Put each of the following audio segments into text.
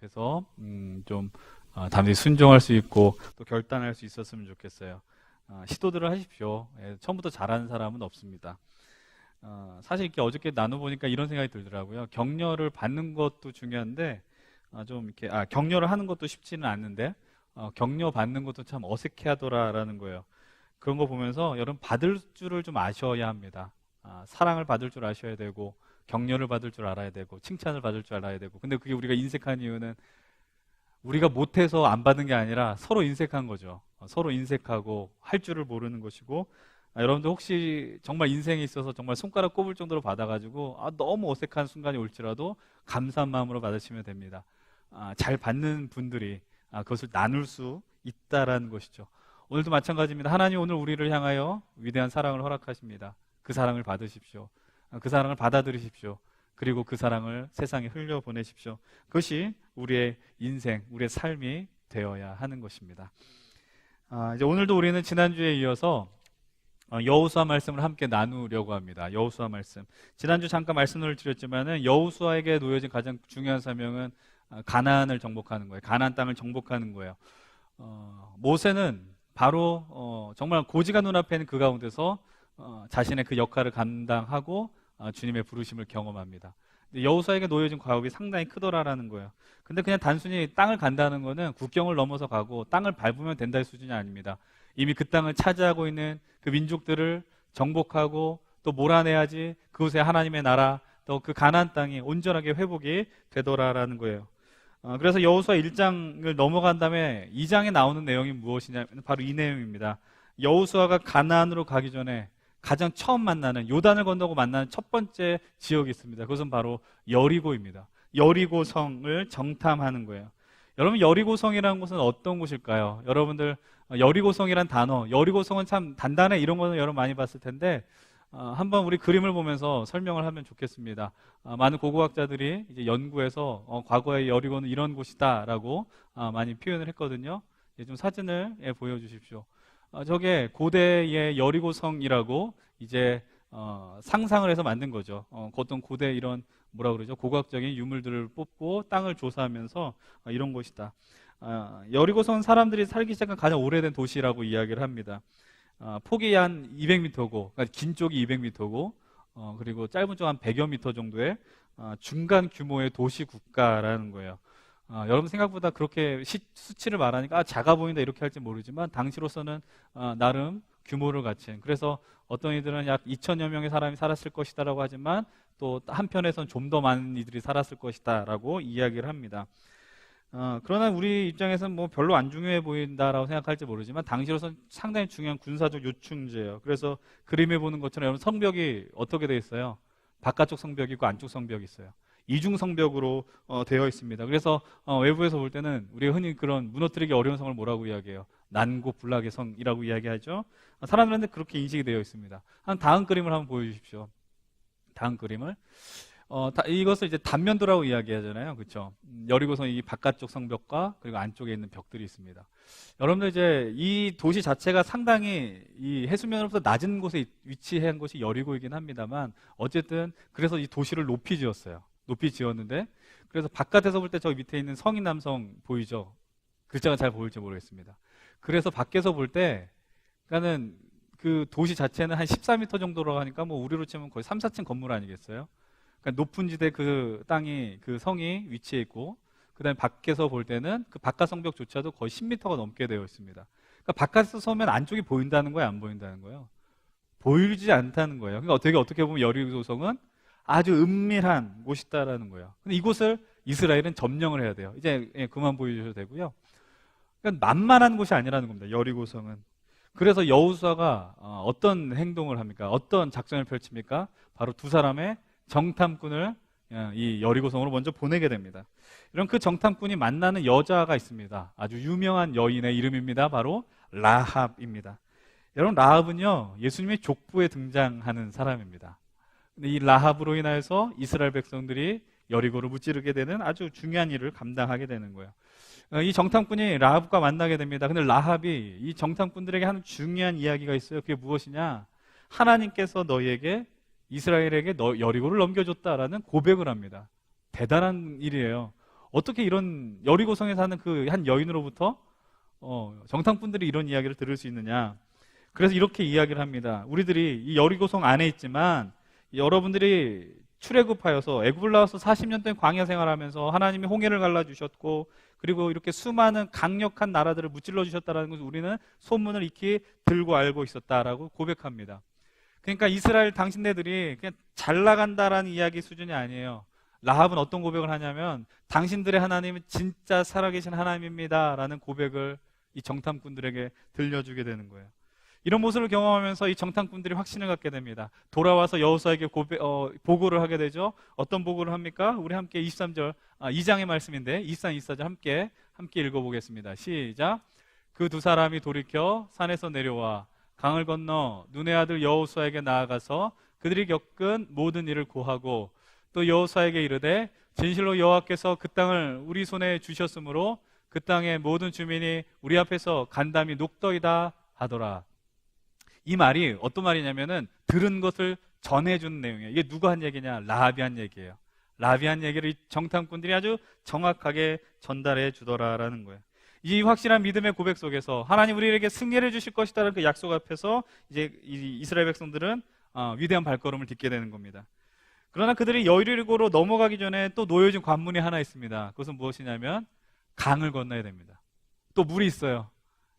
못해서 좀 담대히 순종할 수 있고 또 결단할 수 있었으면 좋겠어요. 시도들을 하십시오. 처음부터 잘하는 사람은 없습니다. 사실 이렇게 어저께 나눠보니까 이런 생각이 들더라고요. 격려를 받는 것도 중요한데 좀 이렇게 격려를 하는 것도 쉽지는 않는데 격려 받는 것도 참 어색해하더라라는 거예요. 그런 거 보면서 여러분 받을 줄을 좀 아셔야 합니다. 사랑을 받을 줄 아셔야 되고 격려를 받을 줄 알아야 되고 칭찬을 받을 줄 알아야 되고 근데 그게 우리가 인색한 이유는 우리가 못해서 안 받는 게 아니라 서로 인색한 거죠. 서로 인색하고 할 줄을 모르는 것이고 여러분들 혹시 정말 인생에 있어서 정말 손가락 꼽을 정도로 받아가지고 너무 어색한 순간이 올지라도 감사한 마음으로 받으시면 됩니다. 잘 받는 분들이 그것을 나눌 수 있다라는 것이죠. 오늘도 마찬가지입니다. 하나님 오늘 우리를 향하여 위대한 사랑을 허락하십니다. 그 사랑을 받으십시오. 그 사랑을 받아들이십시오. 그리고 그 사랑을 세상에 흘려보내십시오. 그것이 우리의 인생, 우리의 삶이 되어야 하는 것입니다. 이제 오늘도 우리는 지난주에 이어서 여호수아 말씀을 함께 나누려고 합니다. 여호수아 말씀. 지난주 잠깐 말씀을 드렸지만은 여호수아에게 놓여진 가장 중요한 사명은 가나안을 정복하는 거예요. 가나안 땅을 정복하는 거예요. 모세는 바로 정말 고지가 눈앞에 있는 그 가운데서 자신의 그 역할을 감당하고 주님의 부르심을 경험합니다. 여호수아에게 놓여진 과업이 상당히 크더라라는 거예요. 근데 그냥 단순히 땅을 간다는 거는 국경을 넘어서 가고 땅을 밟으면 된다의 수준이 아닙니다. 이미 그 땅을 차지하고 있는 그 민족들을 정복하고 또 몰아내야지 그곳에 하나님의 나라 또 그 가나안 땅이 온전하게 회복이 되더라라는 거예요. 그래서 여호수아 1장을 넘어간 다음에 2장에 나오는 내용이 무엇이냐면 바로 이 내용입니다. 여호수아가 가나안으로 가기 전에 가장 처음 만나는 요단을 건너고 만나는 첫 번째 지역이 있습니다. 그것은 바로 여리고입니다. 여리고성을 정탐하는 거예요. 여러분 여리고성이라는 곳은 어떤 곳일까요? 여러분들 여리고성이란 단어, 여리고성은 참 단단해 이런 거는 여러분 많이 봤을 텐데 한번 우리 그림을 보면서 설명을 하면 좋겠습니다. 많은 고고학자들이 이제 연구해서 과거의 여리고는 이런 곳이다라고 많이 표현을 했거든요. 좀 사진을 보여주십시오. 저게 고대의 여리고성이라고 이제 상상을 해서 만든 거죠. 어떤 고대 이런 뭐라 그러죠? 고고학적인 유물들을 뽑고 땅을 조사하면서 이런 곳이다. 여리고성은 사람들이 살기 시작한 가장 오래된 도시라고 이야기를 합니다. 폭이 한 200m고, 그러니까 긴 쪽이 200m고, 그리고 짧은 쪽 한 100여 미터 정도의 중간 규모의 도시 국가라는 거예요. 여러분 생각보다 그렇게 수치를 말하니까 작아 보인다 이렇게 할지 모르지만 당시로서는 나름 규모를 갖춘, 그래서 어떤 이들은 약 2천여 명의 사람이 살았을 것이다라고 하지만 또 한편에서는 좀 더 많은 이들이 살았을 것이다라고 이야기를 합니다. 그러나 우리 입장에서는 뭐 별로 안 중요해 보인다라고 생각할지 모르지만 당시로서는 상당히 중요한 군사적 요충지예요. 그래서 그림에 보는 것처럼 여러분 성벽이 어떻게 되어 있어요? 바깥쪽 성벽이 있고 안쪽 성벽이 있어요. 이중 성벽으로 되어 있습니다. 그래서 외부에서 볼 때는 우리가 흔히 그런 무너뜨리기 어려운 성을 뭐라고 이야기해요? 난고불락의 성이라고 이야기하죠. 사람들한테 그렇게 인식이 되어 있습니다. 다음 그림을 한번 보여주십시오. 다음 그림을. 이것을 이제 단면도라고 이야기하잖아요. 그렇죠? 여리고성 이 바깥쪽 성벽과 그리고 안쪽에 있는 벽들이 있습니다. 여러분들 이제 이 도시 자체가 상당히 이 해수면으로부터 낮은 곳에 위치한 곳이 여리고이긴 합니다만 어쨌든 그래서 이 도시를 높이 지었어요. 높이 지었는데 그래서 바깥에서 볼 때 저 밑에 있는 성인남성 보이죠? 글자가 잘 보일지 모르겠습니다. 그래서 밖에서 볼 때 그러니까는 그 도시 자체는 한 14m 정도로 하니까 뭐 우리로 치면 거의 3, 4층 건물 아니겠어요? 그러니까 높은 지대 그 땅이 그 성이 위치해 있고 그다음에 밖에서 볼 때는 그 바깥 성벽조차도 거의 10m가 넘게 되어 있습니다. 그러니까 바깥에서 서면 안쪽이 보인다는 거예요, 안 보인다는 거예요? 보이지 않다는 거예요. 그러니까 되게 어떻게 보면 여리고성은 아주 은밀한 곳이다라는 거예요. 근데 이곳을 이스라엘은 점령을 해야 돼요. 이제 그만 보여주셔도 되고요. 그러니까 만만한 곳이 아니라는 겁니다. 여리고성은. 그래서 여호수아가 어떤 행동을 합니까? 어떤 작전을 펼칩니까? 바로 두 사람의 정탐꾼을 이 여리고성으로 먼저 보내게 됩니다. 이런 그 정탐꾼이 만나는 여자가 있습니다. 아주 유명한 여인의 이름입니다. 바로 라합입니다. 여러분 라합은요 예수님의 족보에 등장하는 사람입니다. 근데 이 라합으로 인하여서 이스라엘 백성들이 여리고를 무찌르게 되는 아주 중요한 일을 감당하게 되는 거예요. 이 정탐꾼이 라합과 만나게 됩니다. 근데 라합이 이 정탐꾼들에게 하는 중요한 이야기가 있어요. 그게 무엇이냐? 하나님께서 너희에게 이스라엘에게 여리고를 넘겨줬다라는 고백을 합니다. 대단한 일이에요. 어떻게 이런 여리고성에 사는 그 한 여인으로부터 정탐꾼들이 이런 이야기를 들을 수 있느냐? 그래서 이렇게 이야기를 합니다. 우리들이 이 여리고성 안에 있지만 여러분들이 출애굽하여서 애굽을 나와서 40년 동안 광야 생활하면서 하나님이 홍해를 갈라주셨고 그리고 이렇게 수많은 강력한 나라들을 무찔러 주셨다는 것을 우리는 소문을 익히 들고 알고 있었다라고 고백합니다. 그러니까 이스라엘 당신네들이 그냥 잘 나간다라는 이야기 수준이 아니에요. 라합은 어떤 고백을 하냐면 당신들의 하나님은 진짜 살아계신 하나님입니다 라는 고백을 이 정탐꾼들에게 들려주게 되는 거예요. 이런 모습을 경험하면서 이 정탐꾼들이 확신을 갖게 됩니다. 돌아와서 여호수아에게 보고를 하게 되죠. 어떤 보고를 합니까? 우리 함께 23절 2장의 말씀인데 23, 24절 함께 읽어보겠습니다. 시작. 그 두 사람이 돌이켜 산에서 내려와 강을 건너 눈의 아들 여호수아에게 나아가서 그들이 겪은 모든 일을 고하고 또 여호수아에게 이르되 진실로 여호와께서 그 땅을 우리 손에 주셨으므로 그 땅의 모든 주민이 우리 앞에서 간담이 녹더이다 하더라. 이 말이 어떤 말이냐면은 들은 것을 전해주는 내용이에요. 이게 누가 한 얘기냐? 라합이 한 얘기예요. 라합이 한 얘기를 이 정탐꾼들이 아주 정확하게 전달해 주더라라는 거예요. 이 확실한 믿음의 고백 속에서 하나님 우리에게 승리를 주실 것이다라는 그 약속 앞에서 이제 이스라엘 백성들은 위대한 발걸음을 딛게 되는 겁니다. 그러나 그들이 여리고로 넘어가기 전에 또 놓여진 관문이 하나 있습니다. 그것은 무엇이냐면 강을 건너야 됩니다. 또 물이 있어요.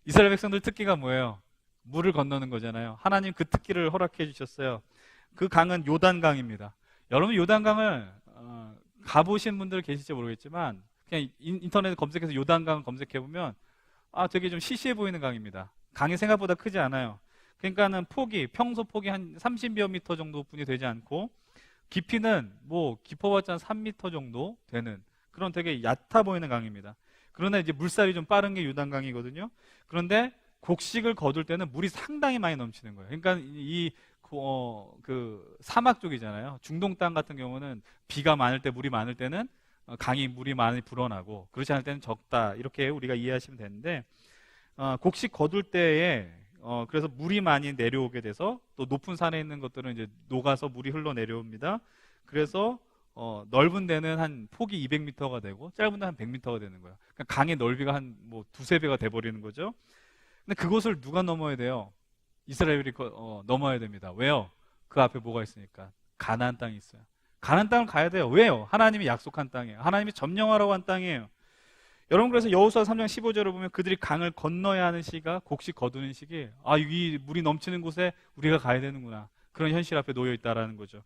이스라엘 백성들 특기가 뭐예요? 물을 건너는 거잖아요. 하나님 그 특기를 허락해 주셨어요. 그 강은 요단강입니다. 여러분 요단강을 가보신 분들 계실지 모르겠지만 그냥 인터넷에 검색해서 요단강 검색해보면 되게 좀 시시해 보이는 강입니다. 강이 생각보다 크지 않아요. 그러니까는 평소 폭이 한 30여 미터 정도뿐이 되지 않고 깊이는 뭐 깊어봤자 한 3미터 정도 되는 그런 되게 얕아 보이는 강입니다. 그러나 이제 물살이 좀 빠른 게 요단강이거든요. 그런데 곡식을 거둘 때는 물이 상당히 많이 넘치는 거예요. 그러니까 그 사막 쪽이잖아요. 중동 땅 같은 경우는 비가 많을 때 물이 많을 때는 강이 물이 많이 불어나고 그렇지 않을 때는 적다 이렇게 우리가 이해하시면 되는데 곡식 거둘 때에 그래서 물이 많이 내려오게 돼서 또 높은 산에 있는 것들은 이제 녹아서 물이 흘러 내려옵니다. 그래서 넓은 데는 한 폭이 200m가 되고 짧은 데는 한 100m가 되는 거예요. 그러니까 강의 넓이가 한 뭐 두세 배가 돼버리는 거죠. 근데 그곳을 누가 넘어야 돼요? 이스라엘이 넘어야 됩니다. 왜요? 그 앞에 뭐가 있으니까 가나안 땅이 있어요. 가나안 땅을 가야 돼요. 왜요? 하나님이 약속한 땅이에요. 하나님이 점령하라고 한 땅이에요. 여러분 그래서 여호수아 3장 15절을 보면 그들이 강을 건너야 하는 시기가 곡식 거두는 시기. 이 물이 넘치는 곳에 우리가 가야 되는구나. 그런 현실 앞에 놓여 있다라는 거죠.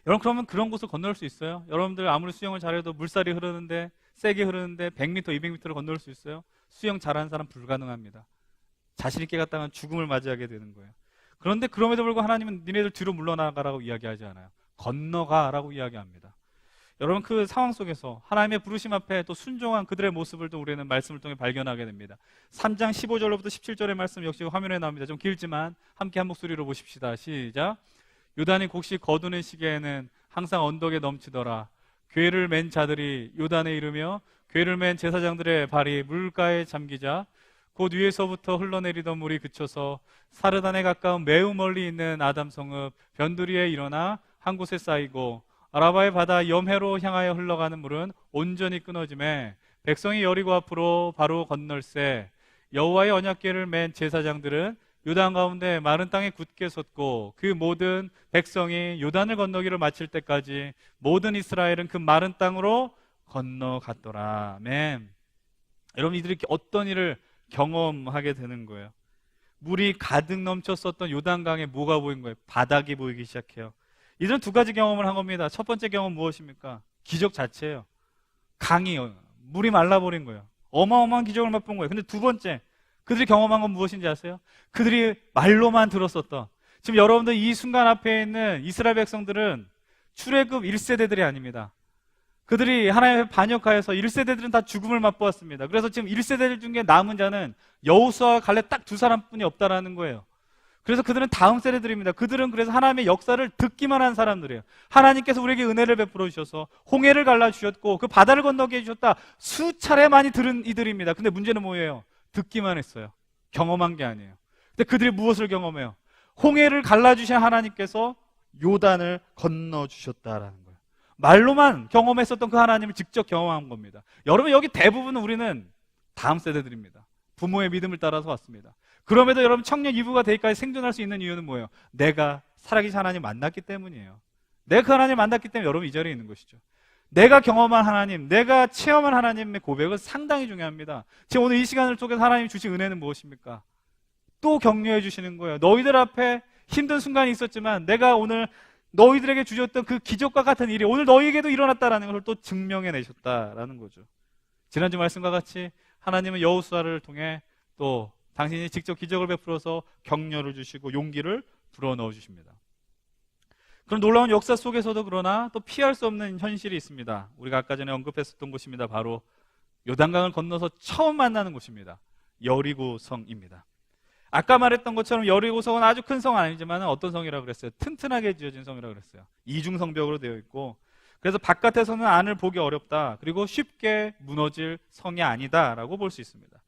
여러분 그러면 그런 곳을 건널 수 있어요? 여러분들 아무리 수영을 잘해도 물살이 흐르는데 세게 흐르는데 100m, 200m를 건널 수 있어요? 수영 잘하는 사람 불가능합니다. 자신 있게 갔다간 죽음을 맞이하게 되는 거예요. 그런데 그럼에도 불구하고 하나님은 니네들 뒤로 물러나가라고 이야기하지 않아요. 건너가라고 이야기합니다. 여러분 그 상황 속에서 하나님의 부르심 앞에 또 순종한 그들의 모습을 또 우리는 말씀을 통해 발견하게 됩니다. 3장 15절로부터 17절의 말씀 역시 화면에 나옵니다. 좀 길지만 함께 한 목소리로 보십시다. 시작. 요단이 곡식 거두는 시기에는 항상 언덕에 넘치더라. 궤를 맨 자들이 요단에 이르며 궤를 맨 제사장들의 발이 물가에 잠기자 곧 위에서부터 흘러내리던 물이 그쳐서 사르단에 가까운 매우 멀리 있는 아담 성읍 변두리에 일어나 한 곳에 쌓이고 아라바의 바다 염해로 향하여 흘러가는 물은 온전히 끊어지매 백성이 여리고 앞으로 바로 건널세 여호와의 언약궤를 맨 제사장들은 요단 가운데 마른 땅에 굳게 섰고 그 모든 백성이 요단을 건너기를 마칠 때까지 모든 이스라엘은 그 마른 땅으로 건너갔더라. 아멘. 여러분 이들이 어떤 일을 경험하게 되는 거예요. 물이 가득 넘쳤었던 요단강에 뭐가 보인 거예요? 바닥이 보이기 시작해요. 이들은 두 가지 경험을 한 겁니다. 첫 번째 경험은 무엇입니까? 기적 자체예요. 강이 물이 말라버린 거예요. 어마어마한 기적을 맛본 거예요. 근데 두 번째 그들이 경험한 건 무엇인지 아세요? 그들이 말로만 들었었던 지금 여러분들 이 순간 앞에 있는 이스라엘 백성들은 출애굽 1세대들이 아닙니다. 그들이 하나님의 반역하여서 1세대들은 다 죽음을 맛보았습니다. 그래서 지금 1세대들 중에 남은 자는 여호수아와 갈렙 딱 두 사람뿐이 없다라는 거예요. 그래서 그들은 다음 세대들입니다. 그들은 그래서 하나님의 역사를 듣기만 한 사람들이에요. 하나님께서 우리에게 은혜를 베풀어 주셔서 홍해를 갈라주셨고 그 바다를 건너게 해주셨다. 수차례 많이 들은 이들입니다. 근데 문제는 뭐예요? 듣기만 했어요. 경험한 게 아니에요. 근데 그들이 무엇을 경험해요? 홍해를 갈라주신 하나님께서 요단을 건너주셨다라는 거예요. 말로만 경험했었던 그 하나님을 직접 경험한 겁니다. 여러분, 여기 대부분 우리는 다음 세대들입니다. 부모의 믿음을 따라서 왔습니다. 그럼에도 여러분, 청년 이후가 되기까지 생존할 수 있는 이유는 뭐예요? 내가 살아계신 하나님 만났기 때문이에요. 내가 그 하나님 만났기 때문에 여러분 이 자리에 있는 것이죠. 내가 경험한 하나님, 내가 체험한 하나님의 고백은 상당히 중요합니다. 지금 오늘 이 시간을 통해서 하나님이 주신 은혜는 무엇입니까? 또 격려해 주시는 거예요. 너희들 앞에 힘든 순간이 있었지만 내가 오늘 너희들에게 주셨던 그 기적과 같은 일이 오늘 너희에게도 일어났다라는 것을 또 증명해 내셨다라는 거죠. 지난주 말씀과 같이 하나님은 여호수아를 통해 또 당신이 직접 기적을 베풀어서 격려를 주시고 용기를 불어넣어 주십니다. 그런 놀라운 역사 속에서도 그러나 또 피할 수 없는 현실이 있습니다. 우리가 아까 전에 언급했었던 곳입니다. 바로 요단강을 건너서 처음 만나는 곳입니다. 여리고성입니다. 아까 말했던 것처럼 여리고성은 아주 큰 성 아니지만 어떤 성이라고 그랬어요? 튼튼하게 지어진 성이라고 그랬어요. 이중성벽으로 되어 있고, 그래서 바깥에서는 안을 보기 어렵다, 그리고 쉽게 무너질 성이 아니다라고 볼 수 있습니다.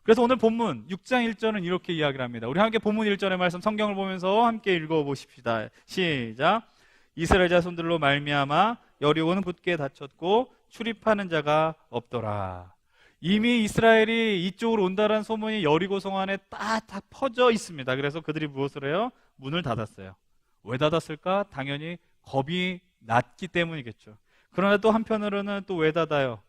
그래서 오늘 본문 6장 1절은 이렇게 이야기를 합니다. 우리 함께 본문 1절의 말씀 성경을 보면서 함께 읽어보십시다. 시작. 이스라엘 자손들로 말미암아 여리고는 굳게 닫혔고 출입하는 자가 없더라. 이미 이스라엘이 이쪽으로 온다는 소문이 여리고 성 안에 딱 퍼져 있습니다. 그래서 그들이 무엇을 해요? 문을 닫았어요. 왜 닫았을까? 당연히 겁이 났기 때문이겠죠. 그러나 또 한편으로는 또 왜 닫아요?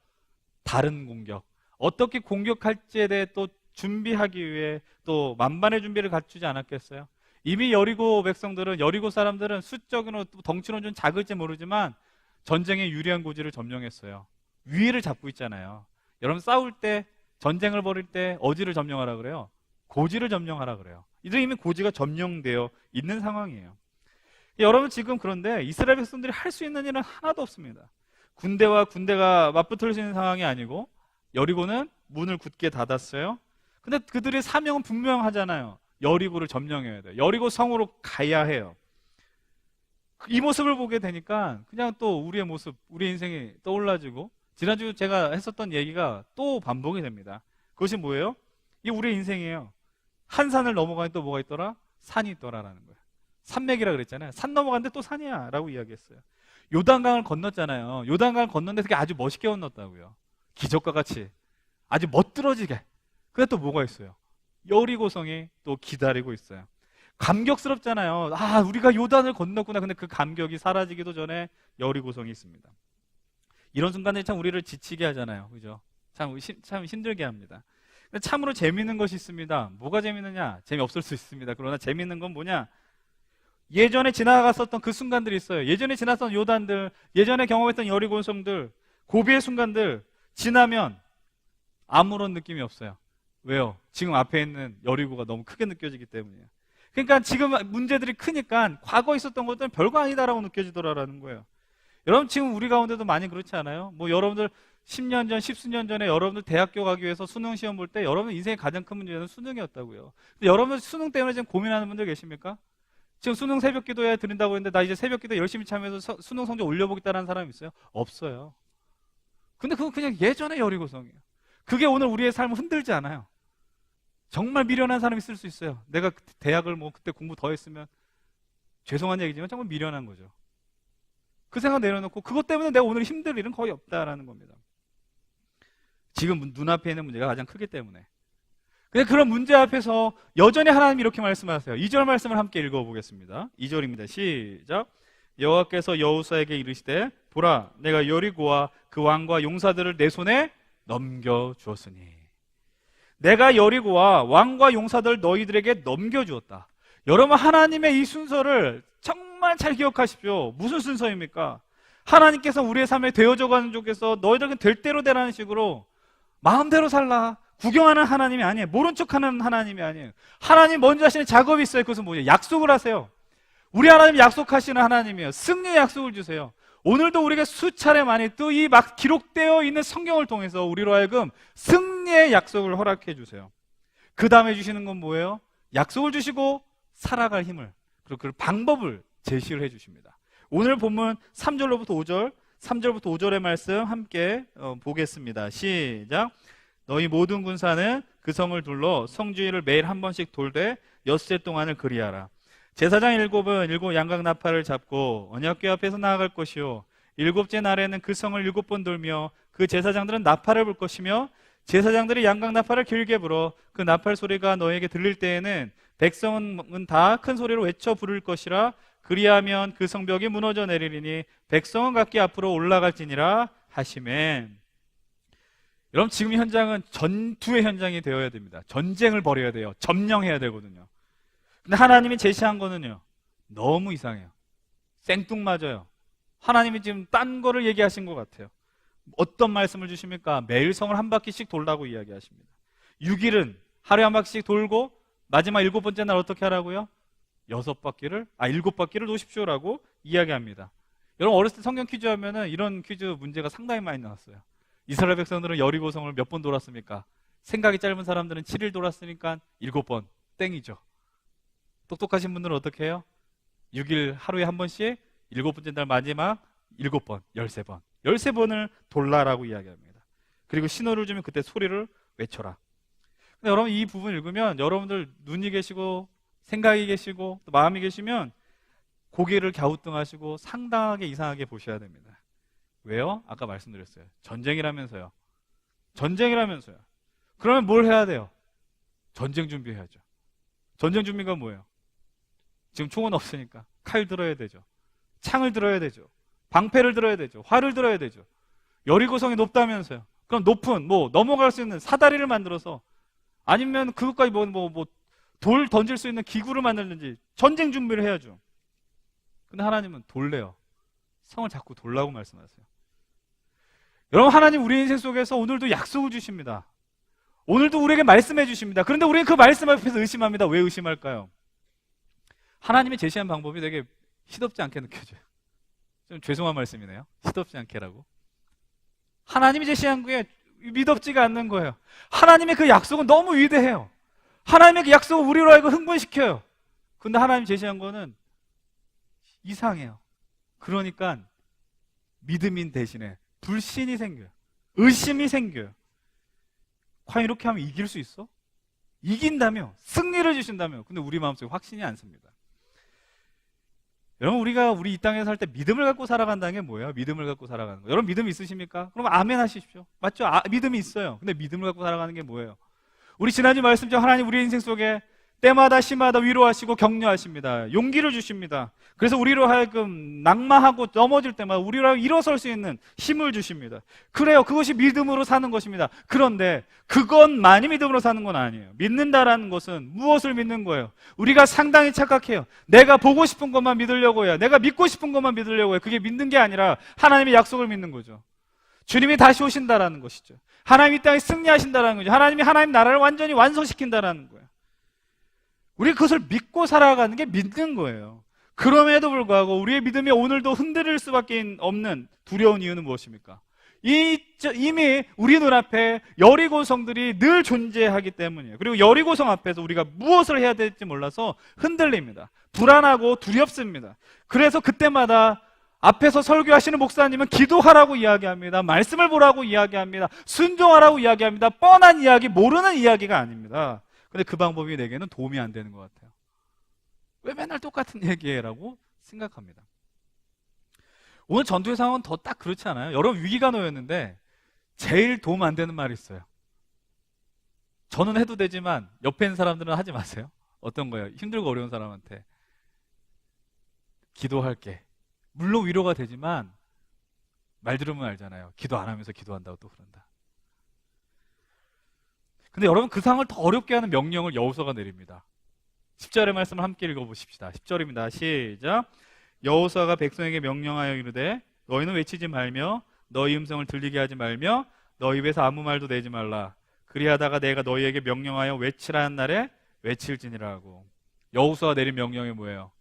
다른 공격, 어떻게 공격할지에 대해 또 준비하기 위해 또 만반의 준비를 갖추지 않았겠어요? 이미 여리고 백성들은, 여리고 사람들은 수적으로 덩치로는 좀 작을지 모르지만 전쟁에 유리한 고지를 점령했어요. 위를 잡고 있잖아요. 여러분, 싸울 때, 전쟁을 벌일 때 어디를 점령하라 그래요? 고지를 점령하라 그래요. 이들 이미 고지가 점령되어 있는 상황이에요. 여러분, 지금 그런데 이스라엘 백성들이 할 수 있는 일은 하나도 없습니다. 군대와 군대가 맞붙을 수 있는 상황이 아니고 여리고는 문을 굳게 닫았어요. 근데 그들의 사명은 분명하잖아요. 여리고를 점령해야 돼요. 여리고 성으로 가야 해요. 이 모습을 보게 되니까 그냥 또 우리의 모습, 우리 인생이 떠올라지고, 지난주 제가 했었던 얘기가 또 반복이 됩니다. 그것이 뭐예요? 이게 우리의 인생이에요. 한 산을 넘어가니 또 뭐가 있더라? 산이 있더라라는 거예요. 산맥이라 그랬잖아요. 산 넘어갔는데 또 산이야 라고 이야기했어요. 요단강을 건넜잖아요. 요단강을 건넜는데 그게 아주 멋있게 건넜다고요. 기적과 같이 아주 멋들어지게. 근데 또 뭐가 있어요? 여리고성이 또 기다리고 있어요. 감격스럽잖아요. 아, 우리가 요단을 건넜구나. 근데 그 감격이 사라지기도 전에 여리고성이 있습니다. 이런 순간들이 참 우리를 지치게 하잖아요. 그죠? 참 힘들게 합니다. 근데 참으로 재미있는 것이 있습니다. 뭐가 재미있느냐? 재미없을 수 있습니다. 그러나 재미있는 건 뭐냐? 예전에 지나갔었던 그 순간들이 있어요. 예전에 지났던 요단들, 예전에 경험했던 여리고성들, 고비의 순간들 지나면 아무런 느낌이 없어요. 왜요? 지금 앞에 있는 여리고가 너무 크게 느껴지기 때문이에요. 그러니까 지금 문제들이 크니까 과거에 있었던 것들은 별거 아니다라고 느껴지더라라는 거예요. 여러분, 지금 우리 가운데도 많이 그렇지 않아요? 뭐 여러분들 10년 전, 10수년 전에 여러분들 대학교 가기 위해서 수능 시험 볼 때 여러분 인생의 가장 큰 문제는 수능이었다고요. 근데 여러분 수능 때문에 지금 고민하는 분들 계십니까? 지금 수능 새벽 기도에 드린다고 했는데 나 이제 새벽 기도 열심히 참여해서 수능 성적 올려보겠다는 사람이 있어요? 없어요. 근데 그건 그냥 예전의 여리고성이에요. 그게 오늘 우리의 삶을 흔들지 않아요. 정말 미련한 사람이 있을 수 있어요. 내가 대학을 뭐 그때 공부 더 했으면, 죄송한 얘기지만 정말 미련한 거죠. 그 생각 내려놓고 그것 때문에 내가 오늘 힘들 일은 거의 없다라는 겁니다. 지금 눈앞에 있는 문제가 가장 크기 때문에. 근데 그런 문제 앞에서 여전히 하나님이 이렇게 말씀하세요. 2절 말씀을 함께 읽어보겠습니다. 2절입니다. 시작. 여호와께서 여호수아에게 이르시되 보라, 내가 여리고와 그 왕과 용사들을 내 손에 넘겨주었으니. 내가 여리고와 왕과 용사들을 너희들에게 넘겨주었다. 여러분, 하나님의 이 순서를 정말 잘 기억하십시오. 무슨 순서입니까? 하나님께서 우리의 삶에 되어져가는 쪽에서 너희들은 될 대로 되라는 식으로 마음대로 살라, 구경하는 하나님이 아니에요. 모른 척하는 하나님이 아니에요. 하나님 먼저 하시는 작업이 있어요. 그것은 뭐예요? 약속을 하세요. 우리 하나님 약속하시는 하나님이에요. 승리의 약속을 주세요. 오늘도 우리가 수차례 많이 또 이 막 기록되어 있는 성경을 통해서 우리로 하여금 승리의 약속을 허락해 주세요. 그 다음에 주시는 건 뭐예요? 약속을 주시고 살아갈 힘을, 그리고 그 방법을 제시를 해 주십니다. 오늘 본문 3절로부터 5절, 3절부터 5절의 말씀 함께 보겠습니다. 시작. 너희 모든 군사는 그 성을 둘러 성주위를 매일 한 번씩 돌되 엿새 동안을 그리하라. 제사장 일곱은 일곱 양각 나팔을 잡고 언약궤 앞에서 나아갈 것이요, 일곱째 날에는 그 성을 7번 돌며 그 제사장들은 나팔을 불 것이며 제사장들이 양각 나팔을 길게 불어 그 나팔 소리가 너에게 들릴 때에는 백성은 다 큰 소리로 외쳐 부를 것이라. 그리하면 그 성벽이 무너져 내리리니 백성은 각기 앞으로 올라갈지니라 하시매. 여러분, 지금 현장은 전투의 현장이 되어야 됩니다. 전쟁을 벌여야 돼요. 점령해야 되거든요. 근데 하나님이 제시한 거는요, 너무 이상해요. 생뚱맞아요. 하나님이 지금 딴 거를 얘기하신 것 같아요. 어떤 말씀을 주십니까? 매일 성을 한 바퀴씩 돌라고 이야기하십니다. 6일은 하루에 한 바퀴씩 돌고 마지막 7번째 날 어떻게 하라고요? 7바퀴를 놓으십시오라고 이야기합니다. 여러분, 어렸을 때 성경 퀴즈 하면은 이런 퀴즈 문제가 상당히 많이 나왔어요. 이스라엘 백성들은 여리고성을 몇 번 돌았습니까? 생각이 짧은 사람들은 7일 돌았으니까 7번 땡이죠. 똑똑하신 분들은 어떻게 해요? 6일 하루에 한 번씩 7번째 날 마지막 7번, 13번 13번을 돌라라고 이야기합니다. 그리고 신호를 주면 그때 소리를 외쳐라. 근데 여러분, 이 부분 읽으면 여러분들 눈이 계시고 생각이 계시고 또 마음이 계시면 고개를 갸우뚱하시고 상당하게 이상하게 보셔야 됩니다. 왜요? 아까 말씀드렸어요. 전쟁이라면서요. 그러면 뭘 해야 돼요? 전쟁 준비해야죠. 전쟁 준비가 뭐예요? 지금 총은 없으니까 칼 들어야 되죠. 창을 들어야 되죠. 방패를 들어야 되죠. 활을 들어야 되죠. 여리고성이 높다면서요. 그럼 높은 넘어갈 수 있는 사다리를 만들어서, 아니면 그것까지 돌 던질 수 있는 기구를 만들든지 전쟁 준비를 해야죠. 근데 하나님은 돌래요. 성을 자꾸 돌라고 말씀하세요. 여러분, 하나님 우리 인생 속에서 오늘도 약속을 주십니다. 오늘도 우리에게 말씀해 주십니다. 그런데 우리는 그 말씀 앞에서 의심합니다. 왜 의심할까요? 하나님이 제시한 방법이 되게 시덥지 않게 느껴져요. 좀 죄송한 말씀이네요. 시덥지 않게라고. 하나님이 제시한 게 미덥지가 않는 거예요. 하나님의 그 약속은 너무 위대해요. 하나님의 그 약속을 우리로 알고 흥분시켜요. 근데 하나님이 제시한 거는 이상해요. 그러니까 믿음인 대신에 불신이 생겨요. 의심이 생겨요. 과연 이렇게 하면 이길 수 있어? 이긴다며, 승리를 주신다며. 근데 우리 마음속에 확신이 않습니다. 여러분, 우리가 이 땅에 살 때 믿음을 갖고 살아간다는 게 뭐예요? 믿음을 갖고 살아가는 거. 여러분, 믿음 있으십니까? 그럼 아멘 하십시오. 맞죠? 믿음이 있어요. 근데 믿음을 갖고 살아가는 게 뭐예요? 우리 지난주 말씀처럼 하나님 우리 인생 속에 때마다 시마다 위로하시고 격려하십니다. 용기를 주십니다. 그래서 우리로 하여금 낙마하고 넘어질 때마다 우리로 하여금 일어설 수 있는 힘을 주십니다. 그래요. 그것이 믿음으로 사는 것입니다. 그런데 그것만이 믿음으로 사는 건 아니에요. 믿는다라는 것은 무엇을 믿는 거예요? 우리가 상당히 착각해요. 내가 보고 싶은 것만 믿으려고 해요. 내가 믿고 싶은 것만 믿으려고 해요. 그게 믿는 게 아니라 하나님의 약속을 믿는 거죠. 주님이 다시 오신다라는 것이죠. 하나님 이 땅에 승리하신다라는 거죠. 하나님이 하나님 나라를 완전히 완성시킨다라는 거예요. 우리가 그것을 믿고 살아가는 게 믿는 거예요. 그럼에도 불구하고 우리의 믿음이 오늘도 흔들릴 수밖에 없는 두려운 이유는 무엇입니까? 이미 우리 눈앞에 여리고성들이 늘 존재하기 때문이에요. 그리고 여리고성 앞에서 우리가 무엇을 해야 될지 몰라서 흔들립니다. 불안하고 두렵습니다. 그래서 그때마다 앞에서 설교하시는 목사님은 기도하라고 이야기합니다. 말씀을 보라고 이야기합니다. 순종하라고 이야기합니다. 뻔한 이야기, 모르는 이야기가 아닙니다. 근데 그 방법이 내게는 도움이 안 되는 것 같아요. 왜 맨날 똑같은 얘기해라고 생각합니다. 오늘 전투의 상황은 더 딱 그렇지 않아요? 여러분, 위기가 놓였는데 제일 도움 안 되는 말이 있어요. 저는 해도 되지만 옆에 있는 사람들은 하지 마세요. 어떤 거예요? 힘들고 어려운 사람한테 기도할게. 물론 위로가 되지만 말 들으면 알잖아요. 기도 안 하면서 기도한다고 또 그런다. 근데 여러분, 그 상황을 더 어렵게 하는 명령을 여호수아가 내립니다. 10절의 말씀을 함께 읽어보십시다. 10절입니다. 시작. 여호수아가 백성에게 명령하여 이르되 너희는 외치지 말며 너희 음성을 들리게 하지 말며 너희 입에서 아무 말도 내지 말라. 그리하다가 내가 너희에게 명령하여 외치라 한 날에 외칠지니라 하고. 여호수아가 내린 명령이 뭐예요?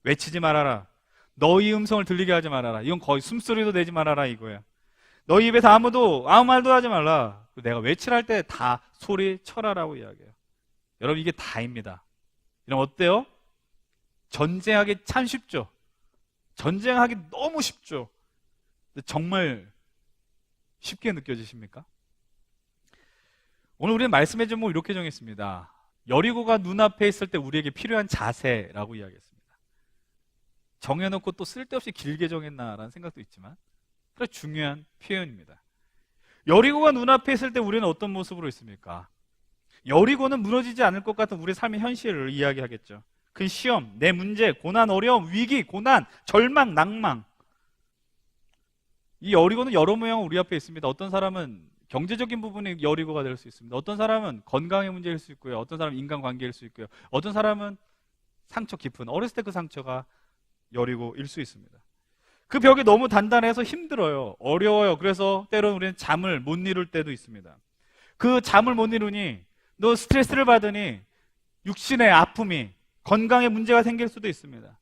외치지 말아라. 너희 음성을 들리게 하지 말아라. 이건 거의 숨소리도 내지 말아라 이거예요. 너희 입에서 아무 말도 하지 말라. 내가 외치라 할 때 다 소리 쳐라라고 이야기해요. 여러분, 이게 다입니다. 이러면 어때요? 전쟁하기 참 쉽죠? 전쟁하기 너무 쉽죠? 근데 정말 쉽게 느껴지십니까? 오늘 우리는 말씀의 제목을 이렇게 정했습니다. 여리고가 눈앞에 있을 때 우리에게 필요한 자세라고 이야기했습니다. 정해놓고 또 쓸데없이 길게 정했나라는 생각도 있지만 그래 중요한 표현입니다. 여리고가 눈앞에 있을 때 우리는 어떤 모습으로 있습니까? 여리고는 무너지지 않을 것 같은 우리의 삶의 현실을 이야기하겠죠. 그 시험, 내 문제, 고난, 어려움, 위기, 고난, 절망, 낭망. 이 여리고는 여러 모양은 우리 앞에 있습니다. 어떤 사람은 경제적인 부분이 여리고가 될 수 있습니다. 어떤 사람은 건강의 문제일 수 있고요. 어떤 사람은 인간관계일 수 있고요. 어떤 사람은 상처 깊은, 어렸을 때 그 상처가 여리고일 수 있습니다. 그 벽이 너무 단단해서 힘들어요. 어려워요. 그래서 때로는 우리는 잠을 못 이룰 때도 있습니다. 그 잠을 못 이루니 너 스트레스를 받으니 육신의 아픔이, 건강에 문제가 생길 수도 있습니다.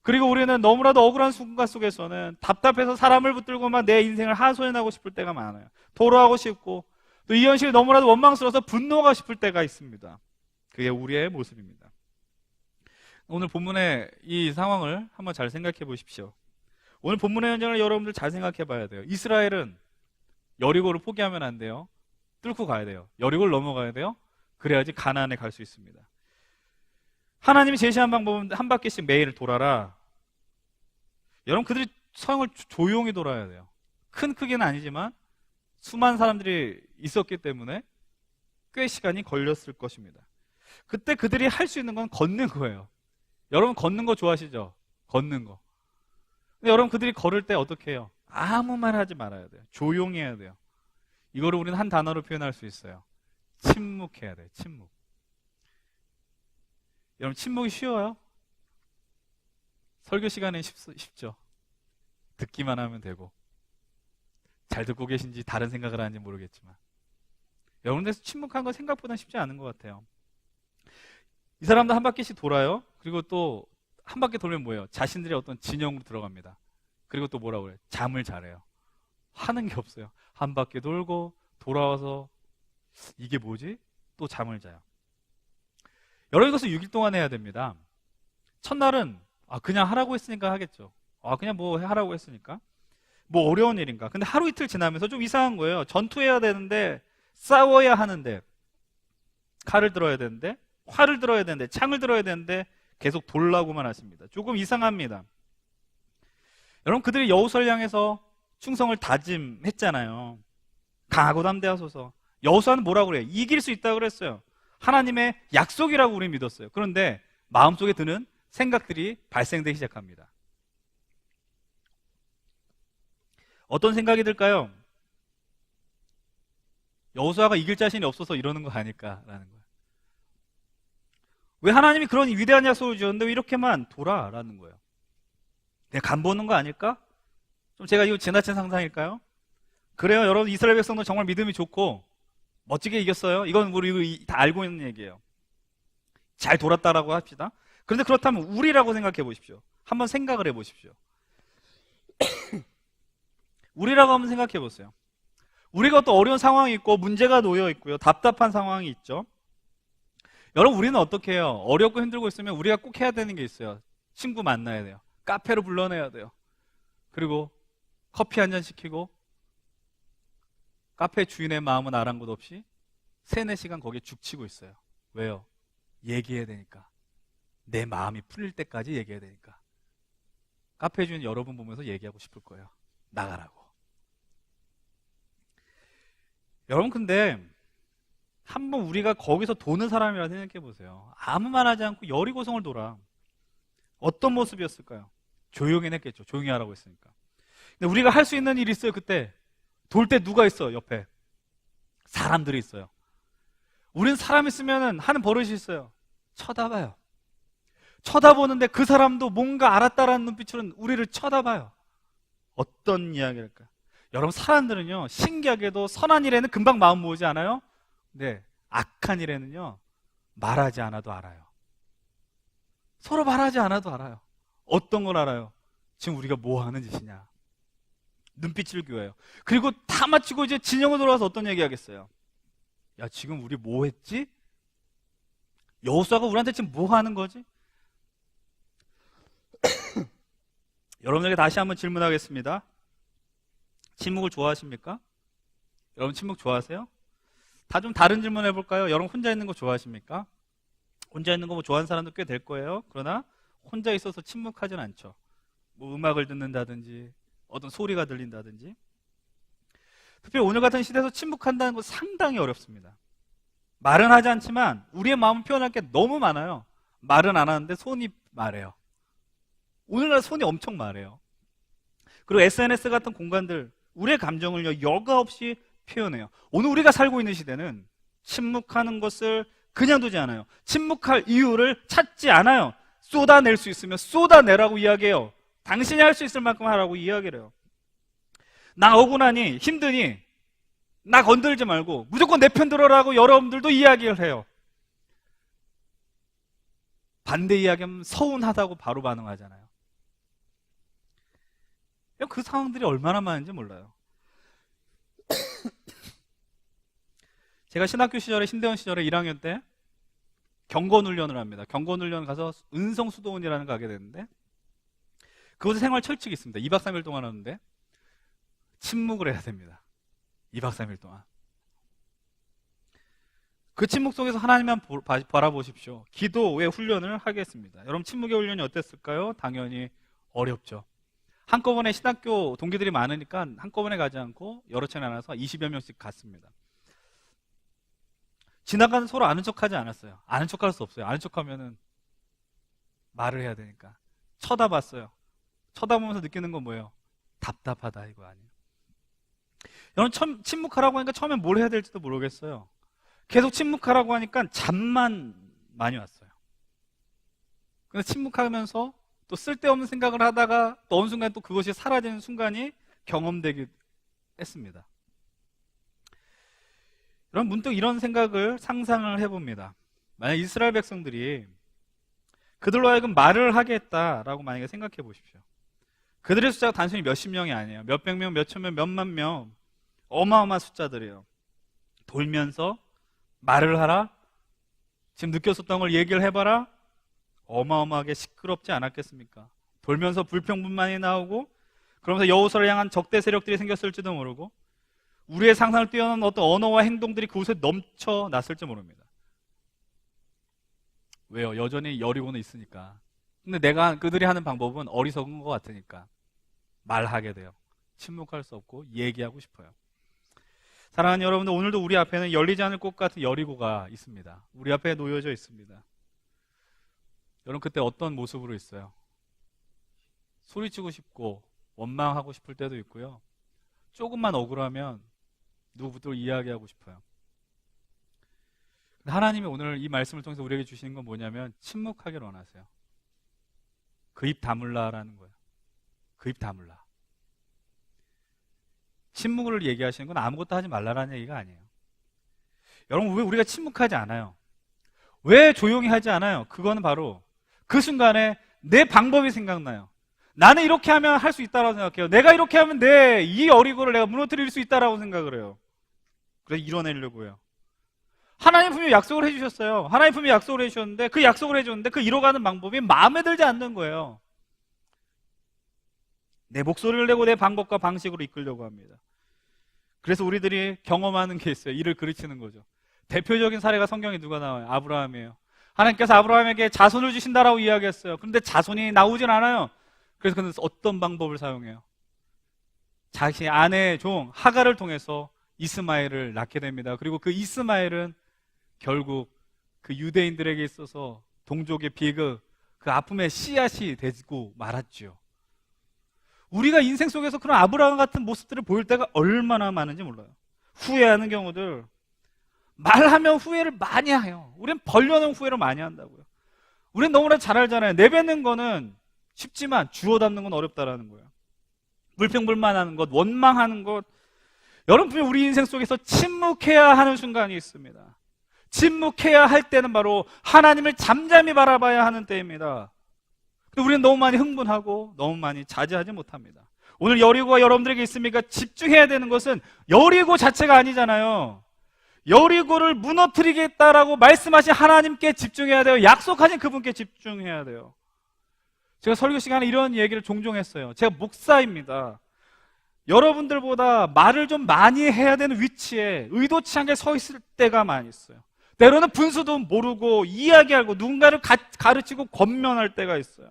그리고 우리는 너무나도 억울한 순간 속에서는 답답해서 사람을 붙들고만 내 인생을 하소연하고 싶을 때가 많아요. 토로하고 싶고 또 이 현실이 너무나도 원망스러워서 분노하고 싶을 때가 있습니다. 그게 우리의 모습입니다. 오늘 본문의 이 상황을 한번 잘 생각해 보십시오. 오늘 본문의 현장을 여러분들 잘 생각해 봐야 돼요. 이스라엘은 여리고를 포기하면 안 돼요. 뚫고 가야 돼요. 여리고를 넘어가야 돼요. 그래야지 가나안에 갈 수 있습니다. 하나님이 제시한 방법은 한 바퀴씩 매일 돌아라. 여러분 그들이 성을 조용히 돌아야 돼요. 큰 크기는 아니지만 수많은 사람들이 있었기 때문에 꽤 시간이 걸렸을 것입니다. 그때 그들이 할 수 있는 건 걷는 거예요. 여러분 걷는 거 좋아하시죠? 걷는 거. 근데 여러분 그들이 걸을 때 어떻게 해요? 아무 말 하지 말아야 돼요. 조용히 해야 돼요. 이거를 우리는 한 단어로 표현할 수 있어요. 침묵해야 돼요. 침묵. 여러분 침묵이 쉬워요? 설교 시간에 쉽죠. 듣기만 하면 되고 잘 듣고 계신지 다른 생각을 하는지 모르겠지만 여러분들에서 침묵한 건 생각보다 쉽지 않은 것 같아요. 이 사람도 한 바퀴씩 돌아요. 그리고 또 한 바퀴 돌면 뭐예요? 자신들의 어떤 진영으로 들어갑니다. 그리고 또 뭐라고 해요? 잠을 잘해요. 하는 게 없어요. 한 바퀴 돌고 돌아와서 이게 뭐지? 또 잠을 자요. 여러분 이것을 6일 동안 해야 됩니다. 첫날은 그냥 하라고 했으니까 하겠죠. 그냥 뭐 하라고 했으니까 뭐 어려운 일인가. 근데 하루 이틀 지나면서 좀 이상한 거예요. 전투해야 되는데 싸워야 하는데 칼을 들어야 되는데 활을 들어야 되는데 창을 들어야 되는데 계속 돌라고만 하십니다. 조금 이상합니다. 여러분 그들이 여호수아를 향해서 충성을 다짐했잖아요. 강하고 담대하소서. 여호수아는 뭐라고 그래요? 이길 수 있다고 그랬어요. 하나님의 약속이라고 우리 믿었어요. 그런데 마음속에 드는 생각들이 발생되기 시작합니다. 어떤 생각이 들까요? 여호수아가 이길 자신이 없어서 이러는 거 아닐까라는 거예요. 왜 하나님이 그런 위대한 약속을 주셨는데 왜 이렇게만 돌아라는 거예요. 그냥 간 보는 거 아닐까? 좀 제가 이거 지나친 상상일까요? 그래요. 여러분 이스라엘 백성도 정말 믿음이 좋고 멋지게 이겼어요. 이건 우리 다 알고 있는 얘기예요. 잘 돌았다라고 합시다. 그런데 그렇다면 우리라고 생각해 보십시오. 한번 생각을 해 보십시오. 우리라고 한번 생각해 보세요. 우리가 또 어려운 상황이 있고 문제가 놓여 있고요. 답답한 상황이 있죠. 여러분 우리는 어떻게 해요? 어렵고 힘들고 있으면 우리가 꼭 해야 되는 게 있어요. 친구 만나야 돼요. 카페로 불러내야 돼요. 그리고 커피 한 잔 시키고 카페 주인의 마음은 아랑곳 없이 3-4시간 거기에 죽치고 있어요. 왜요? 얘기해야 되니까. 내 마음이 풀릴 때까지 얘기해야 되니까. 카페 주인 여러분 보면서 얘기하고 싶을 거예요. 나가라고. 여러분 근데 한번 우리가 거기서 도는 사람이라 생각해 보세요. 아무 말 하지 않고 여리고성을 돌아. 어떤 모습이었을까요? 조용히 했겠죠. 조용히 하라고 했으니까. 근데 우리가 할 수 있는 일이 있어요. 그때 돌 때 누가 있어? 옆에 사람들이 있어요. 우린 사람 있으면 하는 버릇이 있어요. 쳐다봐요. 쳐다보는데 그 사람도 뭔가 알았다라는 눈빛으로 우리를 쳐다봐요. 어떤 이야기일까? 여러분 사람들은요 신기하게도 선한 일에는 금방 마음 모으지 않아요? 네, 악한 일에는요 말하지 않아도 알아요. 서로 말하지 않아도 알아요. 어떤 걸 알아요? 지금 우리가 뭐 하는 짓이냐. 눈빛을 교해요. 그리고 다 마치고 이제 진영으로 돌아와서 어떤 얘기 하겠어요? 야 지금 우리 뭐 했지? 여호수아가 우리한테 지금 뭐 하는 거지? 여러분에게 다시 한번 질문하겠습니다. 침묵을 좋아하십니까? 여러분 침묵 좋아하세요? 다 좀 다른 질문 해볼까요? 여러분 혼자 있는 거 좋아하십니까? 혼자 있는 거 뭐 좋아하는 사람도 꽤 될 거예요. 그러나 혼자 있어서 침묵하진 않죠. 뭐 음악을 듣는다든지 어떤 소리가 들린다든지. 특히 오늘 같은 시대에서 침묵한다는 건 상당히 어렵습니다. 말은 하지 않지만 우리의 마음을 표현할 게 너무 많아요. 말은 안 하는데 손이 말해요. 오늘날 손이 엄청 말해요. 그리고 SNS 같은 공간들, 우리의 감정을요, 여과 없이 표현해요. 오늘 우리가 살고 있는 시대는 침묵하는 것을 그냥 두지 않아요. 침묵할 이유를 찾지 않아요. 쏟아낼 수 있으면 쏟아내라고 이야기해요. 당신이 할 수 있을 만큼 하라고 이야기를 해요. 나 억울하니, 힘드니, 나 건들지 말고 무조건 내 편 들어라고 여러분들도 이야기를 해요. 반대 이야기하면 서운하다고 바로 반응하잖아요. 그 상황들이 얼마나 많은지 몰라요. 제가 신학교 시절에, 신대원 시절에 1학년 때 경건훈련을 합니다. 경건훈련 가서 은성수도원이라는 거 가게 되는데, 그곳에 생활 철칙이 있습니다. 2박 3일 동안 하는데 침묵을 해야 됩니다. 2박 3일 동안. 그 침묵 속에서 하나님만 바라보십시오. 기도의 훈련을 하겠습니다. 여러분, 침묵의 훈련이 어땠을까요? 당연히 어렵죠. 한꺼번에 신학교 동기들이 많으니까 한꺼번에 가지 않고 여러 차례 나눠서 20여 명씩 갔습니다. 지나가는 서로 아는 척하지 않았어요. 아는 척할 수 없어요. 아는 척하면은 말을 해야 되니까. 쳐다봤어요. 쳐다보면서 느끼는 건 뭐예요? 답답하다, 이거 아니에요. 여러분, 침묵하라고 하니까 처음엔 뭘 해야 될지도 모르겠어요. 계속 침묵하라고 하니까 잠만 많이 왔어요. 근데 침묵하면서 또 쓸데없는 생각을 하다가 또 어느 순간 또 그것이 사라지는 순간이 경험되기 했습니다. 여러분, 문득 이런 생각을 상상을 해봅니다. 만약 이스라엘 백성들이 그들로 하여금 말을 하게 했다라고 만약에 생각해 보십시오. 그들의 숫자가 단순히 몇십 명이 아니에요. 몇백 명, 몇천 명, 몇만 명, 어마어마한 숫자들이에요. 돌면서 말을 하라, 지금 느꼈었던 걸 얘기를 해봐라, 어마어마하게 시끄럽지 않았겠습니까? 돌면서 불평분만이 나오고, 그러면서 여호수아를 향한 적대 세력들이 생겼을지도 모르고, 우리의 상상을 뛰어넘는 어떤 언어와 행동들이 그곳에 넘쳐났을지 모릅니다. 왜요? 여전히 여리고는 있으니까. 근데 그들이 하는 방법은 어리석은 것 같으니까 말하게 돼요. 침묵할 수 없고 얘기하고 싶어요. 사랑하는 여러분들, 오늘도 우리 앞에는 열리지 않을 꽃 같은 여리고가 있습니다. 우리 앞에 놓여져 있습니다. 여러분, 그때 어떤 모습으로 있어요? 소리치고 싶고 원망하고 싶을 때도 있고요. 조금만 억울하면 누구부터 이야기하고 싶어요. 하나님이 오늘 이 말씀을 통해서 우리에게 주시는 건 뭐냐면 침묵하기를 원하세요. 그 입 다물라라는 거예요. 그 입 다물라. 침묵을 얘기하시는 건 아무것도 하지 말라라는 얘기가 아니에요. 여러분, 왜 우리가 침묵하지 않아요? 왜 조용히 하지 않아요? 그거는 바로 그 순간에 내 방법이 생각나요. 나는 이렇게 하면 할 수 있다고 생각해요. 내가 이렇게 하면 이 어리고를 내가 무너뜨릴 수 있다고 생각을 해요. 그래서 이뤄내려고 해요. 하나님 분명히 약속을 해주셨어요. 하나님 분명히 약속을 해주셨는데, 그 약속을 해줬는데 그 이뤄가는 방법이 마음에 들지 않는 거예요. 내 목소리를 내고 내 방법과 방식으로 이끌려고 합니다. 그래서 우리들이 경험하는 게 있어요. 이를 그르치는 거죠. 대표적인 사례가 성경에 누가 나와요? 아브라함이에요. 하나님께서 아브라함에게 자손을 주신다라고 이야기했어요. 그런데 자손이 나오진 않아요. 그래서 그는 어떤 방법을 사용해요? 자신의 아내의 종 하갈을 통해서 이스마엘을 낳게 됩니다. 그리고 그 이스마엘은 결국 그 유대인들에게 있어서 동족의 비극, 그 아픔의 씨앗이 되고 말았죠. 우리가 인생 속에서 그런 아브라함 같은 모습들을 보일 때가 얼마나 많은지 몰라요. 후회하는 경우들, 말하면 후회를 많이 해요. 우리는 벌려놓은 후회를 많이 한다고요. 우리는 너무나 잘 알잖아요. 내뱉는 거는 쉽지만 주워 담는 건 어렵다라는 거예요. 불평불만하는 것, 원망하는 것. 여러분, 분명 우리 인생 속에서 침묵해야 하는 순간이 있습니다. 침묵해야 할 때는 바로 하나님을 잠잠히 바라봐야 하는 때입니다. 근데 우리는 너무 많이 흥분하고 너무 많이 자제하지 못합니다. 오늘 여리고가 여러분들에게 있습니까? 집중해야 되는 것은 여리고 자체가 아니잖아요. 여리고를 무너뜨리겠다라고 말씀하신 하나님께 집중해야 돼요. 약속하신 그분께 집중해야 돼요. 제가 설교 시간에 이런 얘기를 종종 했어요. 제가 목사입니다. 여러분들보다 말을 좀 많이 해야 되는 위치에 의도치 않게 서 있을 때가 많이 있어요. 때로는 분수도 모르고 이야기하고 누군가를 가르치고 권면할 때가 있어요.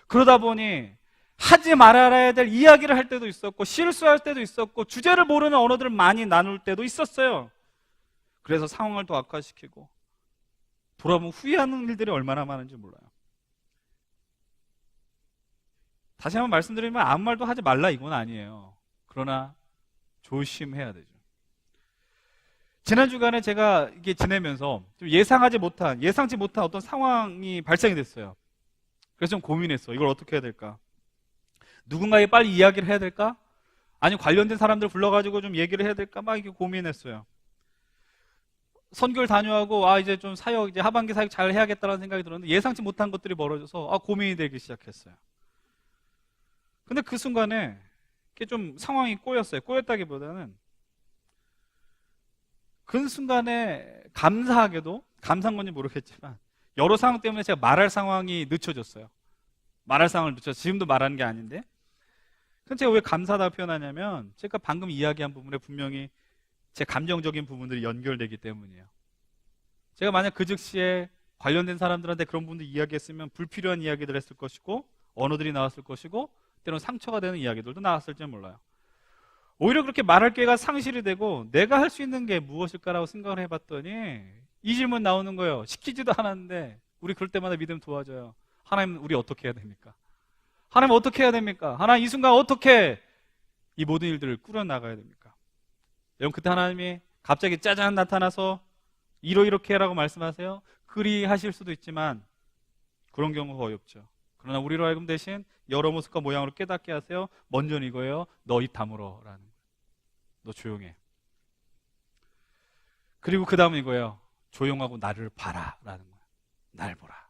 그러다 보니 하지 말아야 될 이야기를 할 때도 있었고, 실수할 때도 있었고, 주제를 모르는 언어들을 많이 나눌 때도 있었어요. 그래서 상황을 더 악화시키고, 돌아보면 후회하는 일들이 얼마나 많은지 몰라요. 다시 한번 말씀드리면 아무 말도 하지 말라 이건 아니에요. 그러나 조심해야 되죠. 지난 주간에 제가 이게 지내면서 좀 예상치 못한 어떤 상황이 발생이 됐어요. 그래서 좀 고민했어. 이걸 어떻게 해야 될까? 누군가에게 빨리 이야기를 해야 될까? 아니면 관련된 사람들 불러가지고 좀 얘기를 해야 될까? 막 이렇게 고민했어요. 선교를 다녀하고 이제 좀 이제 하반기 사역 잘 해야겠다는 생각이 들었는데 예상치 못한 것들이 벌어져서 고민이 되기 시작했어요. 근데 그 순간에 이게 좀 상황이 꼬였어요. 꼬였다기보다는 그 순간에 감사하게도, 감사한 건지 모르겠지만 여러 상황 때문에 제가 말할 상황이 늦춰졌어요. 말할 상황을 지금도 말하는 게 아닌데. 근데 제가 왜 감사하다고 표현하냐면 제가 방금 이야기한 부분에 분명히 제 감정적인 부분들이 연결되기 때문이에요. 제가 만약 그 즉시에 관련된 사람들한테 그런 부분들 이야기했으면 불필요한 이야기들 했을 것이고, 언어들이 나왔을 것이고, 때로는 상처가 되는 이야기들도 나왔을지 몰라요. 오히려 그렇게 말할 기회가 상실이 되고 내가 할 수 있는 게 무엇일까라고 생각을 해봤더니 이 질문 나오는 거예요. 시키지도 않았는데 우리 그럴 때마다 믿음 도와줘요. 하나님, 우리 어떻게 해야 됩니까? 하나님 어떻게 해야 됩니까? 하나님, 이 순간 어떻게 이 모든 일들을 꾸려나가야 됩니까? 여러분, 그때 하나님이 갑자기 짜잔 나타나서 이렇게 해라고 말씀하세요? 그리 하실 수도 있지만 그런 경우가 거의 없죠. 그러나 우리로 하여금 대신 여러 모습과 모양으로 깨닫게 하세요. 먼저는 이거예요. 너 입 다물어 라는 거예요. 너 조용해. 그리고 그 다음은 이거예요. 조용하고 나를 봐라 라는 거예요. 날 보라.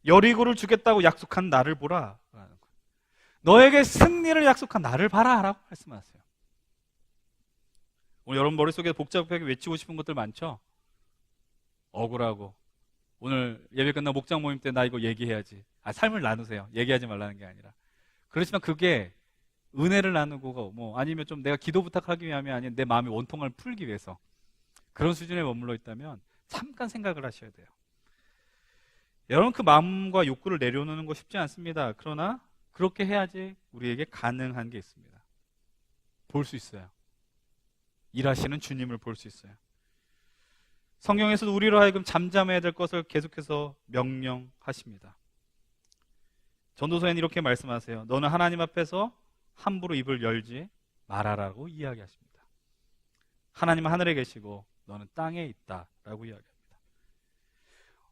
여리고를 주겠다고 약속한 나를 보라 라는 거예요. 너에게 승리를 약속한 나를 봐라 라고 말씀하세요. 오늘 여러분 머릿속에 복잡하게 외치고 싶은 것들 많죠? 억울하고, 오늘 예배 끝나고 목장 모임 때 나 이거 얘기해야지. 삶을 나누세요. 얘기하지 말라는 게 아니라. 그렇지만 그게 은혜를 나누고 아니면 좀 내가 기도 부탁하기 위함이 아닌 내 마음의 원통을 풀기 위해서 그런 수준에 머물러 있다면 잠깐 생각을 하셔야 돼요. 여러분, 그 마음과 욕구를 내려놓는 거 쉽지 않습니다. 그러나 그렇게 해야지 우리에게 가능한 게 있습니다. 볼 수 있어요. 일하시는 주님을 볼 수 있어요. 성경에서도 우리로 하여금 잠잠해야 될 것을 계속해서 명령하십니다. 전도서에는 이렇게 말씀하세요. 너는 하나님 앞에서 함부로 입을 열지 말아라고 이야기하십니다. 하나님은 하늘에 계시고 너는 땅에 있다라고 이야기합니다.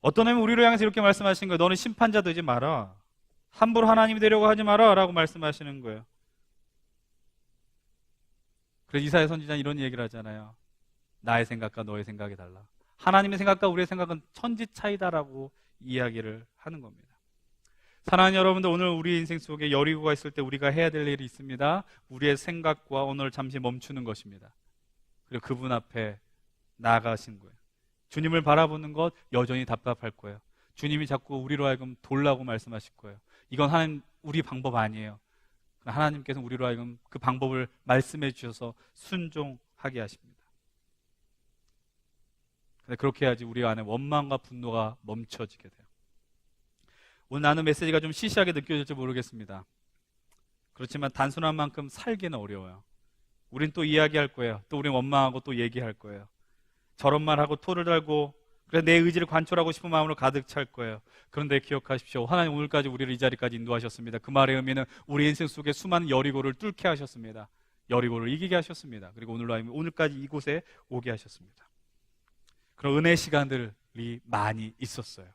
어떤 의미는 우리로 향해서 이렇게 말씀하신 거예요. 너는 심판자 되지 마라. 함부로 하나님이 되려고 하지 마라 라고 말씀하시는 거예요. 그래서 이사야 선지자는 이런 얘기를 하잖아요. 나의 생각과 너의 생각이 달라. 하나님의 생각과 우리의 생각은 천지 차이다라고 이야기를 하는 겁니다. 사랑하는 여러분들, 오늘 우리 인생 속에 여리고가 있을 때 우리가 해야 될 일이 있습니다. 우리의 생각과 언어를 잠시 멈추는 것입니다. 그리고 그분 앞에 나아가신 거예요. 주님을 바라보는 것 여전히 답답할 거예요. 주님이 자꾸 우리로 하여금 돌라고 말씀하실 거예요. 이건 하나님, 우리 방법 아니에요. 하나님께서 우리로 하여금 그 방법을 말씀해 주셔서 순종하게 하십니다. 근데 그렇게 해야지 우리 안에 원망과 분노가 멈춰지게 돼요. 오늘 나눈 메시지가 좀 시시하게 느껴질지 모르겠습니다. 그렇지만 단순한 만큼 살기는 어려워요. 우린 또 이야기할 거예요. 또 우린 원망하고 또 얘기할 거예요. 저런 말하고 토를 달고 그래 내 의지를 관철하고 싶은 마음으로 가득 찰 거예요. 그런데 기억하십시오. 하나님 오늘까지 우리를 이 자리까지 인도하셨습니다. 그 말의 의미는 우리 인생 속에 수많은 여리고를 뚫게 하셨습니다. 여리고를 이기게 하셨습니다. 그리고 오늘까지 이곳에 오게 하셨습니다. 그런 은혜 시간들이 많이 있었어요.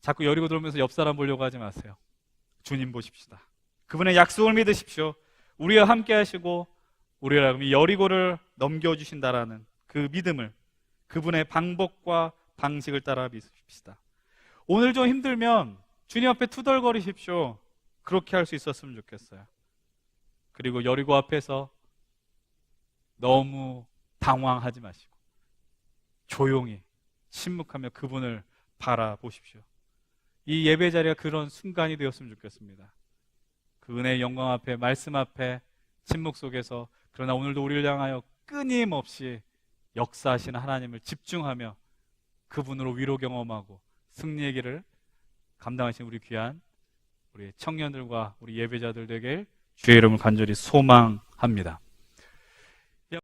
자꾸 여리고 돌면서 옆 사람 보려고 하지 마세요. 주님 보십시다. 그분의 약속을 믿으십시오. 우리와 함께 하시고 우리가 여리고를 넘겨주신다라는 그 믿음을, 그분의 방법과 방식을 따라 믿으십시다. 오늘 좀 힘들면 주님 앞에 투덜거리십시오. 그렇게 할 수 있었으면 좋겠어요. 그리고 여리고 앞에서 너무 당황하지 마시고 조용히 침묵하며 그분을 바라보십시오. 이 예배 자리가 그런 순간이 되었으면 좋겠습니다. 그 은혜의 영광 앞에, 말씀 앞에, 침묵 속에서, 그러나 오늘도 우리를 향하여 끊임없이 역사하시는 하나님을 집중하며 그분으로 위로 경험하고 승리의 길을 감당하신 우리 귀한 우리 청년들과 우리 예배자들 되길 주의 이름을 간절히 소망합니다.